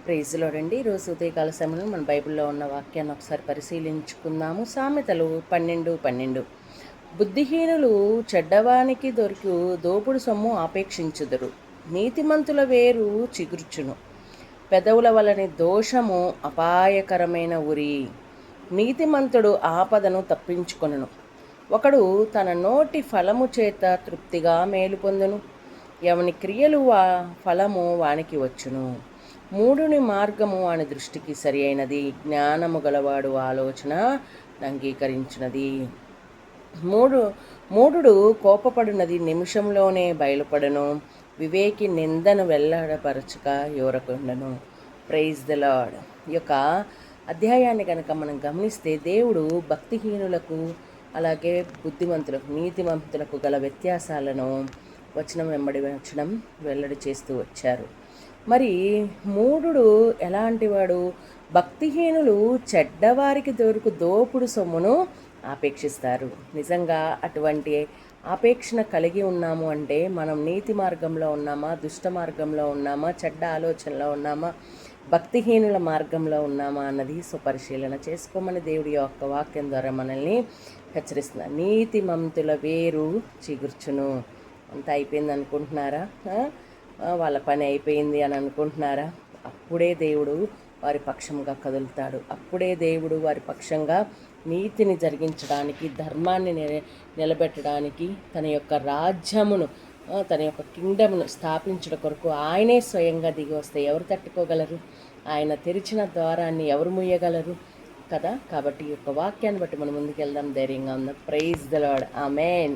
Praise lord అండి. ఈరోజు ఉదయకాల సమయంలో మన బైబిల్లో ఉన్న వాక్యాన్ని ఒకసారి పరిశీలించుకుందాము. సామెతలు 12:12. బుద్ధిహీనులు చెడ్డవానికి దొరికి దోపుడు సొమ్ము ఆపేక్షించుదురు. నీతిమంతుల వేరు చిగుర్చును. పెదవుల వలని దోషము అపాయకరమైన ఉరి. నీతిమంతుడు ఆపదను తప్పించుకొనును. ఒకడు తన నోటి ఫలము చేత తృప్తిగా మేలు పొందును. ఎవని క్రియలు ఫలము వానికి వచ్చును. మూఢుని మార్గము వాని దృష్టికి సరి అయినది. జ్ఞానము గలవాడు ఆలోచన అంగీకరించినది. మూఢుడు కోపపడినది నిమిషంలోనే బయలుపడను. వివేకి నిందను వెల్లడపరచక యోరకుండను. Praise the lord. ఈ యొక్క అధ్యాయాన్ని కనుక మనం గమనిస్తే దేవుడు భక్తిహీనులకు అలాగే బుద్ధిమంతులకు నీతిమంతులకు గల వ్యత్యాసాలను వచనం వెంబడి వచనం వెల్లడి చేస్తూ వచ్చారు. మరి మూఢుడు ఎలాంటివాడు? భక్తిహీనులు చెడ్డవారికి దొరుకు దోపుడు సొమ్మును ఆపేక్షిస్తారు. నిజంగా అటువంటి ఆపేక్షణ కలిగి ఉన్నాము అంటే మనం నీతి మార్గంలో ఉన్నామా, దుష్ట మార్గంలో ఉన్నామా, చెడ్డ ఆలోచనలో ఉన్నామా, భక్తిహీనుల మార్గంలో ఉన్నామా అన్నది సుపరిశీలన చేసుకోమని దేవుడి యొక్క వాక్యం ద్వారా మనల్ని హెచ్చరిస్తున్నారు. నీతిమంతుల వేరు చిగుర్చును. అంతా అయిపోయింది అనుకుంటున్నారా? వాళ్ళ పని అయిపోయింది అని అనుకుంటున్నారా? అప్పుడే దేవుడు వారి పక్షంగా కదులుతాడు. అప్పుడే దేవుడు వారి పక్షంగా నీతిని జరిగించడానికి, ధర్మాన్ని నిలబెట్టడానికి, తన యొక్క రాజ్యమును, తన యొక్క కింగ్డమ్ను స్థాపించడం కొరకు ఆయనే స్వయంగా దిగి వస్తే ఎవరు తట్టుకోగలరు? ఆయన తెరిచిన ద్వారాన్ని ఎవరు ముయ్యగలరు కదా? కాబట్టి ఈ యొక్క వాక్యాన్ని బట్టి మనం ముందుకెళ్దాం, ధైర్యంగా ఉందాం. Praise the Lord. ఆమేన్.